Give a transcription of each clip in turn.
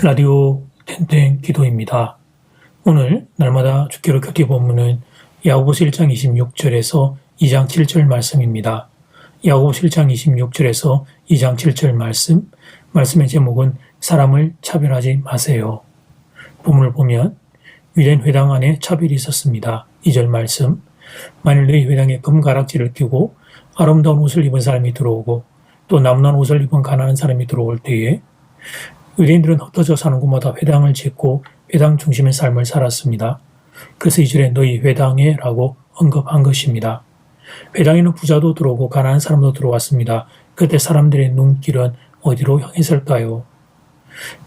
라디오 땡땡 기도입니다. 오늘 날마다 주기로 곁기 본문은 야고보서 1장 26절에서 2장 7절 말씀입니다. 야고보서 1장 26절에서 2장 7절 말씀의 제목은 사람을 차별하지 마세요. 본문을 보면 유대인 회당 안에 차별이 있었습니다. 2절 말씀, 만일 너희 회당에 금가락지를 끼고 아름다운 옷을 입은 사람이 들어오고 또 남난 옷을 입은 가난한 사람이 들어올 때에 유대인들은 흩어져 사는 곳마다 회당을 짓고 회당 중심의 삶을 살았습니다. 그래서 2절에 너희 회당에 라고 언급한 것입니다. 회당에는 부자도 들어오고 가난한 사람도 들어왔습니다. 그때 사람들의 눈길은 어디로 향했을까요?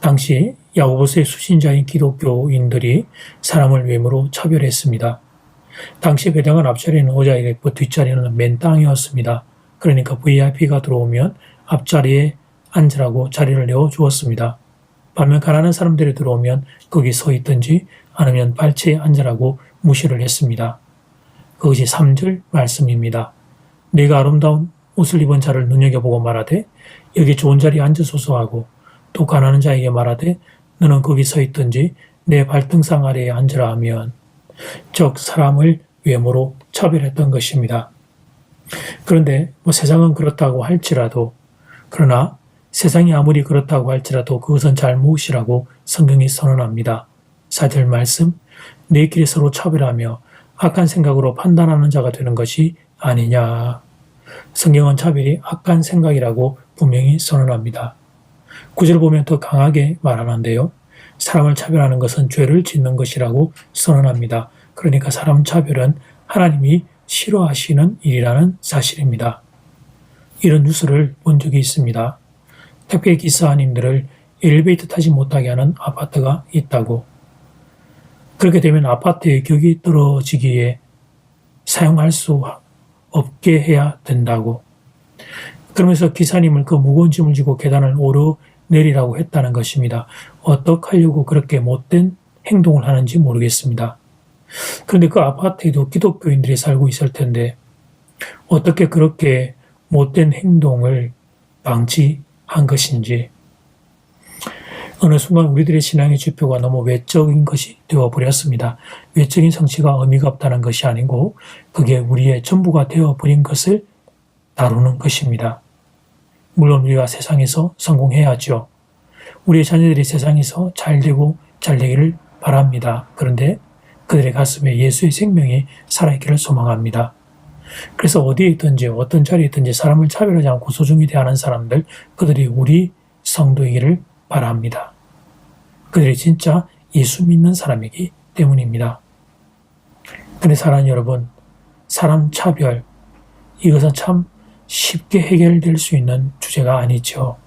당시 야고보서의 수신자인 기독교인들이 사람을 외모로 차별했습니다. 당시 회당은 앞자리는 의자에 있고 뒷자리는 맨 땅이었습니다. 그러니까 VIP가 들어오면 앞자리에 앉으라고 자리를 내어주었습니다. 반면 가난한 사람들이 들어오면 거기 서 있든지 아니면 발치에 앉으라고 무시를 했습니다. 그것이 3절 말씀입니다. 내가 아름다운 옷을 입은 자를 눈여겨보고 말하되 여기 좋은 자리에 앉으소서 하고 또 가난한 자에게 말하되 너는 거기 서 있든지 내 발등상 아래에 앉으라 하면 즉 사람을 외모로 차별했던 것입니다. 그런데 세상은 그렇다고 할지라도 그러나 세상이 아무리 그렇다고 할지라도 그것은 잘못이라고 성경이 선언합니다. 4절 말씀, 너희끼리 서로 차별하며 악한 생각으로 판단하는 자가 되는 것이 아니냐. 성경은 차별이 악한 생각이라고 분명히 선언합니다. 9절 보면 더 강하게 말하는데요. 사람을 차별하는 것은 죄를 짓는 것이라고 선언합니다. 그러니까 사람 차별은 하나님이 싫어하시는 일이라는 사실입니다. 이런 뉴스를 본 적이 있습니다. 택배 기사님들을 엘리베이터 타지 못하게 하는 아파트가 있다고. 그렇게 되면 아파트의 격이 떨어지기에 사용할 수 없게 해야 된다고. 그러면서 기사님을 그 무거운 짐을 지고 계단을 오르내리라고 했다는 것입니다. 어떻게 하려고 그렇게 못된 행동을 하는지 모르겠습니다. 그런데 그 아파트에도 기독교인들이 살고 있을 텐데 어떻게 그렇게 못된 행동을 방치한 것인지. 어느 순간 우리들의 신앙의 지표가 너무 외적인 것이 되어버렸습니다. 외적인 성취가 의미가 없다는 것이 아니고 그게 우리의 전부가 되어버린 것을 다루는 것입니다. 물론 우리가 세상에서 성공해야죠. 우리의 자녀들이 세상에서 잘되고 잘되기를 바랍니다. 그런데 그들의 가슴에 예수의 생명이 살아있기를 소망합니다. 그래서 어디에 있든지 어떤 자리에 있든지 사람을 차별하지 않고 소중히 대하는 사람들, 그들이 우리 성도이기를 바랍니다. 그들이 진짜 예수 믿는 사람이기 때문입니다. 그런데 사랑하는 여러분, 사람 차별, 이것은 참 쉽게 해결될 수 있는 주제가 아니죠.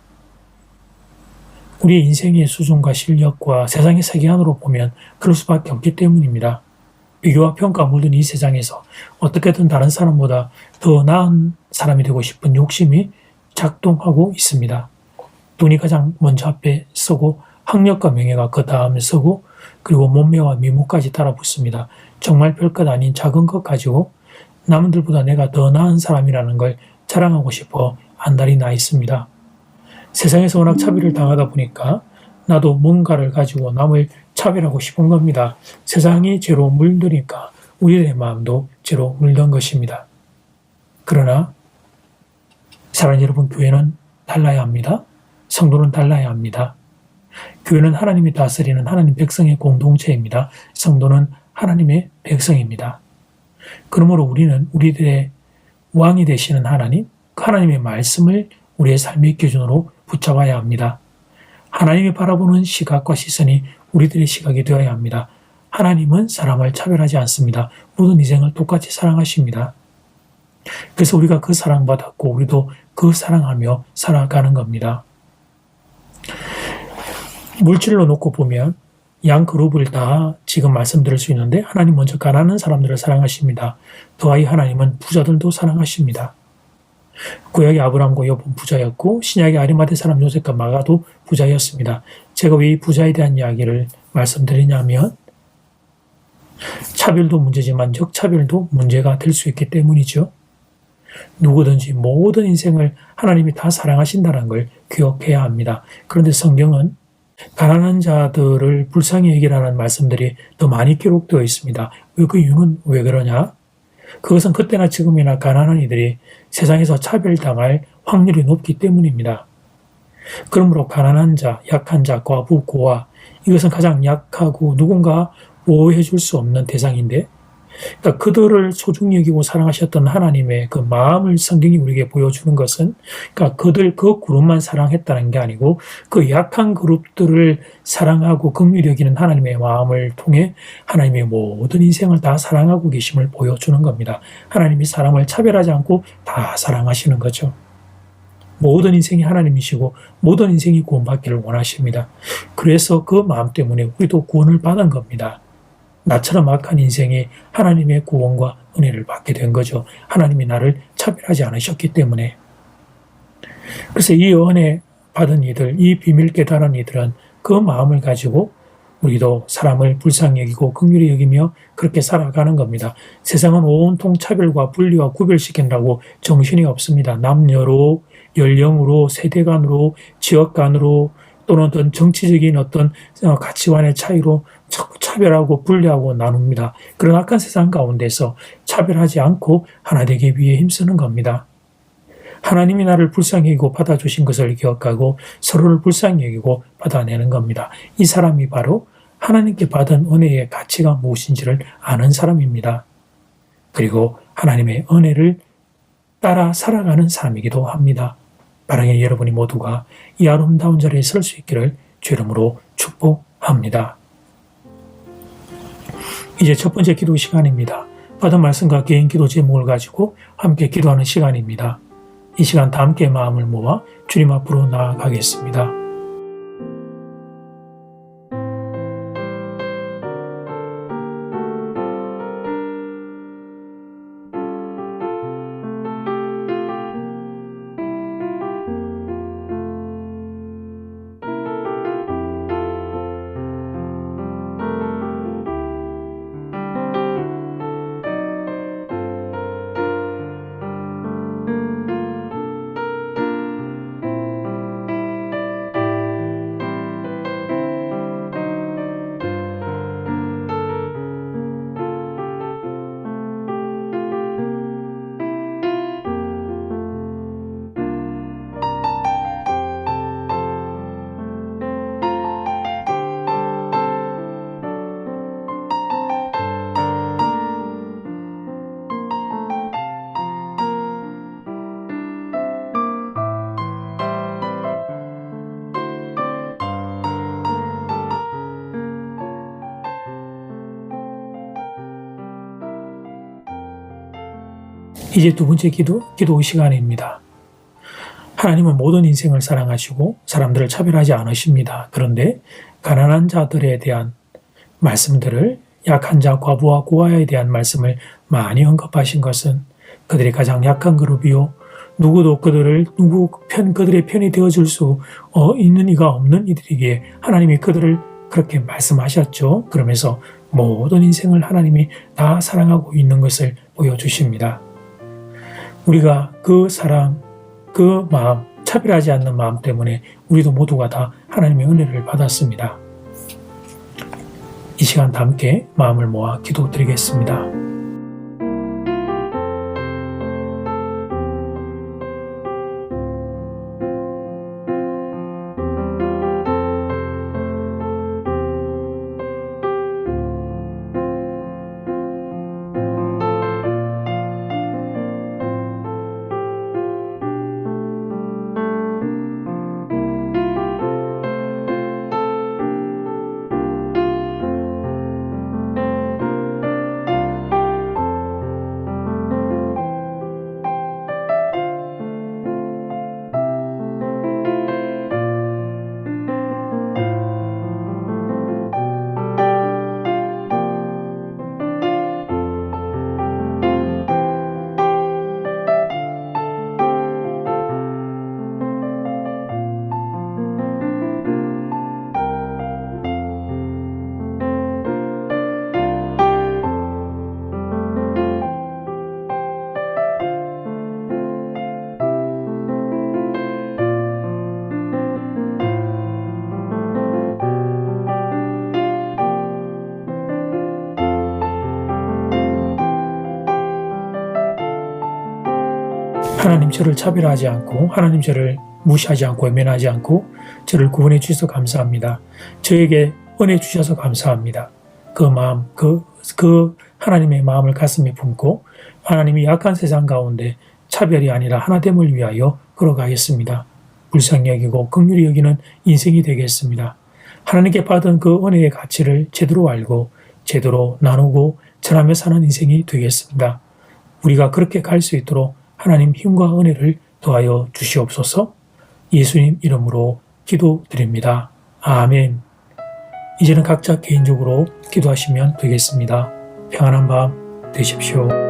우리의 인생의 수준과 실력과 세상의 세계관으로 보면 그럴 수밖에 없기 때문입니다. 비교와 평가 물든 이 세상에서 어떻게든 다른 사람보다 더 나은 사람이 되고 싶은 욕심이 작동하고 있습니다. 돈이 가장 먼저 앞에 서고 학력과 명예가 그 다음에 서고 그리고 몸매와 미모까지 따라붙습니다. 정말 별것 아닌 작은 것 가지고 남들보다 내가 더 나은 사람이라는 걸 자랑하고 싶어 안달이 나 있습니다. 세상에서 워낙 차별을 당하다 보니까 나도 뭔가를 가지고 남을 차별하고 싶은 겁니다. 세상이 죄로 물드니까 우리의 마음도 죄로 물든 것입니다. 그러나 사랑하는 여러분, 교회는 달라야 합니다. 성도는 달라야 합니다. 교회는 하나님이 다스리는 하나님 백성의 공동체입니다. 성도는 하나님의 백성입니다. 그러므로 우리는 우리들의 왕이 되시는 하나님, 그 하나님의 말씀을 우리의 삶의 기준으로 붙잡아야 합니다. 하나님이 바라보는 시각과 시선이 우리들의 시각이 되어야 합니다. 하나님은 사람을 차별하지 않습니다. 모든 인생을 똑같이 사랑하십니다. 그래서 우리가 그 사랑받았고 우리도 그 사랑하며 살아가는 겁니다. 물질로 놓고 보면 양 그룹을 다 지금 말씀드릴 수 있는데 하나님 먼저 가난한 사람들을 사랑하십니다. 더하이 하나님은 부자들도 사랑하십니다. 구약의 아브라함과 욥은 부자였고 신약의 아리마대 사람 요셉과 마가도 부자였습니다. 제가 왜 이 부자에 대한 이야기를 말씀드리냐면 차별도 문제지만 역차별도 문제가 될 수 있기 때문이죠. 누구든지 모든 인생을 하나님이 다 사랑하신다는 걸 기억해야 합니다. 그런데 성경은 가난한 자들을 불쌍히 여기라는 말씀들이 더 많이 기록되어 있습니다. 그 이유는 왜 그러냐? 그것은 그때나 지금이나 가난한 이들이 세상에서 차별당할 확률이 높기 때문입니다. 그러므로 가난한 자, 약한 자, 과부, 고아, 이것은 가장 약하고 누군가 보호해 줄 수 없는 대상인데, 그러니까 그들을 소중히 여기고 사랑하셨던 하나님의 그 마음을 성경이 우리에게 보여주는 것은, 그러니까 그 그룹만 사랑했다는 게 아니고 그 약한 그룹들을 사랑하고 긍휼히 여기는 하나님의 마음을 통해 하나님의 모든 인생을 다 사랑하고 계심을 보여주는 겁니다. 하나님이 사람을 차별하지 않고 다 사랑하시는 거죠. 모든 인생이 하나님이시고 모든 인생이 구원받기를 원하십니다. 그래서 그 마음 때문에 우리도 구원을 받은 겁니다. 나처럼 악한 인생이 하나님의 구원과 은혜를 받게 된 거죠. 하나님이 나를 차별하지 않으셨기 때문에. 그래서 이 은혜 받은 이들, 이 비밀 깨달은 이들은 그 마음을 가지고 우리도 사람을 불쌍히 여기고 긍휼히 여기며 그렇게 살아가는 겁니다. 세상은 온통 차별과 분리와 구별시킨다고 정신이 없습니다. 남녀로, 연령으로, 세대 간으로, 지역 간으로, 또는 어떤 정치적인 어떤 가치관의 차이로 자꾸 차별하고 분리하고 나눕니다. 그런 악한 세상 가운데서 차별하지 않고 하나 되기 위해 힘쓰는 겁니다. 하나님이 나를 불쌍히 여기고 받아주신 것을 기억하고 서로를 불쌍히 여기고 받아내는 겁니다. 이 사람이 바로 하나님께 받은 은혜의 가치가 무엇인지를 아는 사람입니다. 그리고 하나님의 은혜를 따라 살아가는 사람이기도 합니다. 사랑하는 여러분이 모두가 이 아름다운 자리에 설 수 있기를 주 이름으로 축복합니다. 이제 첫 번째 기도 시간입니다. 받은 말씀과 개인 기도 제목을 가지고 함께 기도하는 시간입니다. 이 시간 다 함께 마음을 모아 주님 앞으로 나아가겠습니다. 이제 두 번째 기도 시간입니다. 하나님은 모든 인생을 사랑하시고 사람들을 차별하지 않으십니다. 그런데 가난한 자들에 대한 말씀들을 약한 자, 과부와 고아에 대한 말씀을 많이 언급하신 것은 그들이 가장 약한 그룹이요. 누구도 그들의 편이 되어줄 수 있는 이가 없는 이들에게 하나님이 그들을 그렇게 말씀하셨죠. 그러면서 모든 인생을 하나님이 다 사랑하고 있는 것을 보여주십니다. 우리가 그 사랑, 그 마음, 차별하지 않는 마음 때문에 우리도 모두가 다 하나님의 은혜를 받았습니다. 이 시간 다 함께 마음을 모아 기도드리겠습니다. 하나님 저를 차별하지 않고 하나님 저를 무시하지 않고 외면하지 않고 저를 구원해 주셔서 감사합니다. 저에게 은혜 주셔서 감사합니다. 그 마음, 그 하나님의 마음을 가슴에 품고 하나님이 약한 세상 가운데 차별이 아니라 하나됨을 위하여 걸어가겠습니다. 불쌍히 여기고 긍휼히 여기는 인생이 되겠습니다. 하나님께 받은 그 은혜의 가치를 제대로 알고 제대로 나누고 전하며 사는 인생이 되겠습니다. 우리가 그렇게 갈 수 있도록 하나님 힘과 은혜를 더하여 주시옵소서. 예수님 이름으로 기도드립니다. 아멘. 이제는 각자 개인적으로 기도하시면 되겠습니다. 평안한 밤 되십시오.